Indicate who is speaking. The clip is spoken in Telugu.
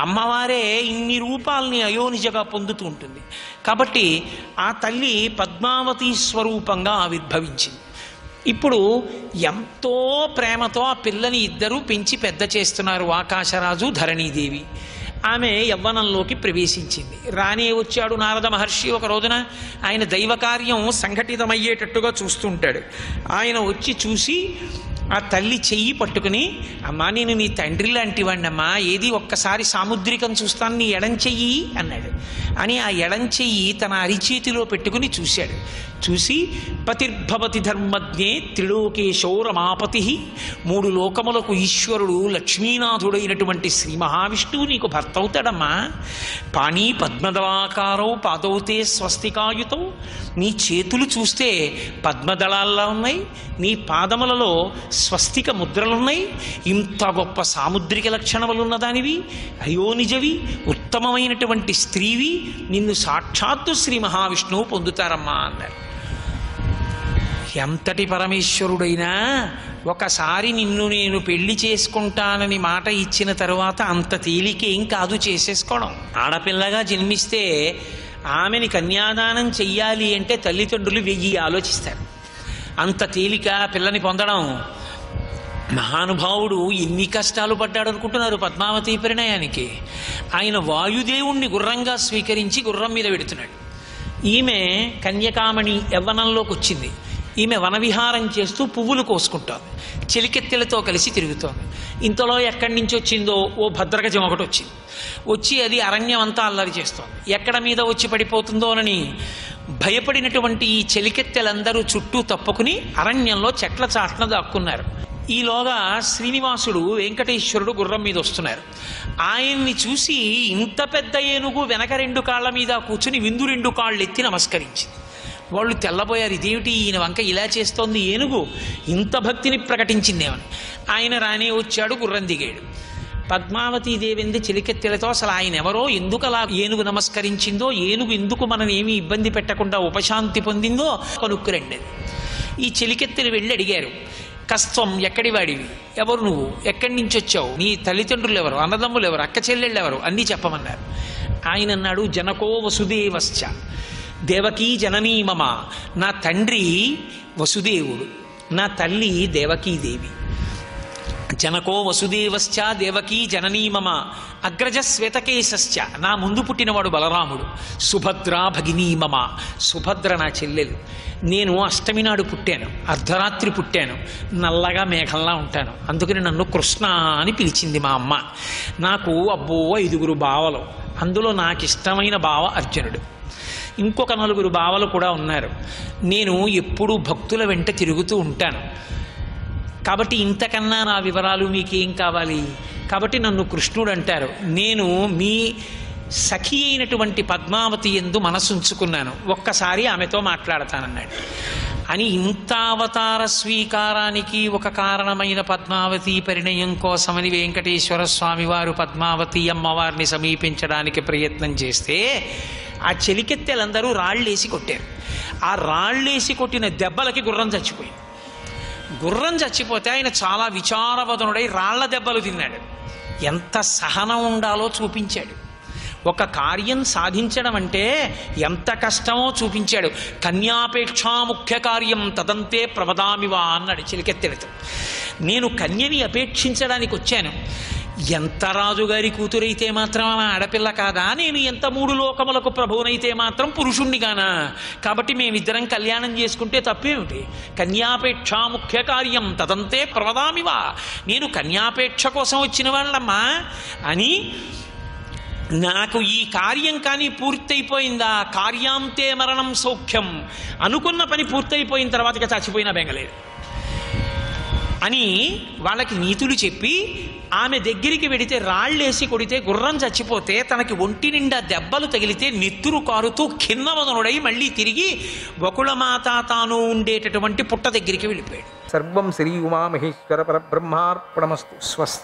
Speaker 1: అమ్మవారే ఇన్ని రూపాలని అయోనిజగా పొందుతూ ఉంటుంది. కాబట్టి ఆ తల్లి పద్మావతి స్వరూపంగా ఆవిర్భవించింది. ఇప్పుడు ఎంతో ప్రేమతో ఆ పిల్లని ఇద్దరూ పెంచి పెద్ద చేస్తున్నారు, ఆకాశరాజు ధరణీదేవి. ఆమె యవ్వనంలోకి ప్రవేశించింది. రానే వచ్చాడు నారద మహర్షి. ఒక రోజున ఆయన దైవకార్యం సంఘటితమయ్యేటట్టుగా చూస్తుంటాడు. ఆయన వచ్చి చూసి ఆ తల్లి చెయ్యి పట్టుకుని, అమ్మా నేను నీ తండ్రి లాంటి వాడినమ్మా, ఏది ఒక్కసారి సాముద్రికం చూస్తాను, నీ ఎడం చెయ్యి అన్నాడు. అని ఆ ఎడం చెయ్యి తన అరిచేతిలో పెట్టుకుని చూశాడు. చూసి పతిర్భవతి ధర్మజ్ఞే త్రిలోకేశో రమాపతి, మూడు లోకములకు ఈశ్వరుడు లక్ష్మీనాథుడైనటువంటి శ్రీ మహావిష్ణువు నీకు భర్త అవుతాడమ్మా. పాణీ పద్మదళాకారో పాదౌతే స్వస్తికాయుతో, నీ చేతులు చూస్తే పద్మదళాల్లా ఉన్నాయి, నీ పాదములలో స్వస్తిక ముద్రలున్నాయి. ఇంత గొప్ప సాముద్రిక లక్షణములున్నదానివి, అయోనిజవి, ఉత్తమమైనటువంటి స్త్రీవి, నిన్ను సాక్షాత్తు శ్రీ మహావిష్ణువు పొందుతారమ్మా అన్నారు. ఎంతటి పరమేశ్వరుడైనా ఒకసారి నిన్ను నేను పెళ్లి చేసుకుంటానని మాట ఇచ్చిన తరువాత అంత తేలికేం కాదు చేసేసుకోవడం. ఆడపిల్లగా జన్మిస్తే ఆమెని కన్యాదానం చెయ్యాలి అంటే తల్లిదండ్రులు 1000 ఆలోచిస్తారు. అంత తేలిక పిల్లని పొందడం. మహానుభావుడు ఎన్ని కష్టాలు పడ్డాడు అనుకుంటున్నారు పద్మావతి పరిణయానికి. ఆయన వాయుదేవుణ్ణి గుర్రంగా స్వీకరించి గుర్రం మీద పెడుతున్నాడు. ఈమె కన్యకామణి యవ్వనంలోకి వచ్చింది. ఈమె వనవిహారం చేస్తూ పువ్వులు కోసుకుంటోంది, చెలికెత్తెలతో కలిసి తిరుగుతోంది. ఇంతలో ఎక్కడి నుంచి వచ్చిందో ఓ భద్రగజం ఒకటి వచ్చింది. వచ్చి అది అరణ్యం అంతా అల్లరి చేస్తోంది. ఎక్కడ మీద వచ్చి పడిపోతుందోనని భయపడినటువంటి ఈ చెలికెత్తెలందరూ చుట్టూ తప్పుకుని అరణ్యంలో చెట్ల చాట్న దాక్కున్నారు. ఈలోగా శ్రీనివాసుడు వెంకటేశ్వరుడు గుర్రం మీద వస్తున్నారు. ఆయన్ని చూసి ఇంత పెద్ద ఏనుగు వెనక 2 కాళ్ల మీద కూర్చుని విందు 2 కాళ్ళు ఎత్తి నమస్కరించింది. వాళ్ళు తెల్లబోయారు, ఇదేమిటి ఈయన వంక ఇలా చేస్తోంది ఏనుగు, ఇంత భక్తిని ప్రకటించిందేమని. ఆయన రానే వచ్చాడు, గుర్రం దిగాడు. పద్మావతీదేవింది చెలికెత్తెలతో అసలు ఆయన ఎవరో, ఎందుకు అలా ఏనుగు నమస్కరించిందో, ఏనుగు ఎందుకు మనం ఏమీ ఇబ్బంది పెట్టకుండా ఉపశాంతి పొందిందో కనుక్కురండి. ఈ చెలికెత్తెలు వెళ్ళి అడిగారు, కస్తం ఎక్కడి వాడివి, ఎవరు నువ్వు, ఎక్కడి నుంచి వచ్చావు, నీ తల్లిదండ్రులు ఎవరు, అన్నదమ్ములు ఎవరు, అక్క చెల్లెళ్ళు ఎవరు అన్నీ చెప్పమన్నారు. ఆయన అన్నాడు, జనకో వసుదేవశ్చ దేవకీ జననీ మమ, నా తండ్రి వసుదేవుడు, నా తల్లి దేవకీదేవి. జనకో వసుదేవశ్చ దేవకీ జననీ మమ అగ్రజ శ్వేతకేశశ్చ, నా ముందు పుట్టినవాడు బలరాముడు. సుభద్ర భగినీ మమ, సుభద్ర నా చెల్లెలు. నేను అష్టమి నాడు పుట్టాను, అర్ధరాత్రి పుట్టాను, నల్లగా మేఘంలా ఉంటాను, అందుకని నన్ను కృష్ణ అని పిలిచింది మా అమ్మ. నాకు అబ్బో 5 బావలు, అందులో నాకు ఇష్టమైన బావ అర్జునుడు. ఇంకొక 4 బావలు కూడా ఉన్నారు. నేను ఎప్పుడూ భక్తుల వెంట తిరుగుతూ ఉంటాను. కాబట్టి ఇంతకన్నా నా వివరాలు మీకేం కావాలి? కాబట్టి నన్ను కృష్ణుడు అంటారు. నేను మీ సఖి అయినటువంటి పద్మావతి యందు మనసుంచుకున్నాను, ఒక్కసారి ఆమెతో మాట్లాడతానన్నాడు. అని ఇంత అవతార స్వీకారానికి ఒక కారణమైన పద్మావతి పరిణయం కోసమని వెంకటేశ్వర స్వామి వారు పద్మావతి అమ్మవారిని సమీపించడానికి ప్రయత్నం చేస్తే ఆ చెలికెత్తెలందరూ రాళ్ళేసి కొట్టారు. ఆ రాళ్ళేసి కొట్టిన దెబ్బలకి గుర్రం చచ్చిపోయింది. గుర్రం చచ్చిపోతే ఆయన చాలా విచారవదనుడై రాళ్ల దెబ్బలు తిన్నాడు. ఎంత సహనం ఉండాలో చూపించాడు. ఒక కార్యం సాధించడం అంటే ఎంత కష్టమో చూపించాడు. కన్యాపేక్షా ముఖ్య కార్యం తదంతే ప్రవదామివా అన్నాడు చెలికెత్తెలతో. నేను కన్యని అపేక్షించడానికి వచ్చాను. ఎంత రాజుగారి కూతురైతే మాత్రం ఆడపిల్ల కాదా, నేను ఎంత 3 లోకములకు ప్రభువునైతే మాత్రం పురుషుణ్ణి గానా? కాబట్టి మేమిద్దరం కళ్యాణం చేసుకుంటే తప్పేమిటి? కన్యాపేక్షా ముఖ్య కార్యం తదంతే ప్రవదామివా, నేను కన్యాపేక్ష కోసం వచ్చిన వాళ్ళమ్మా అని. నాకు ఈ కార్యం కానీ పూర్తయిపోయిందా, కార్యాంతే మరణం సౌఖ్యం, అనుకున్న పని పూర్తయిపోయిన తర్వాత ఇక చచ్చిపోయినా బెంగలేదు అని వాళ్ళకి నీతులు చెప్పి ఆమె దగ్గరికి వెడితే రాళ్ళేసి కొడితే గుర్రం చచ్చిపోతే తనకి ఒంటి నిండా దెబ్బలు తగిలితే నెత్తురు కారుతూ ఖిన్నవదనుడై మళ్ళీ తిరిగి వకుళమాత తాను ఉండేటటువంటి పుట్ట దగ్గరికి వెళ్ళిపోయాడు.
Speaker 2: సర్వం శ్రీ ఉమామహేశ్వర పరబ్రహ్మార్పణమస్తు. స్వస్తి.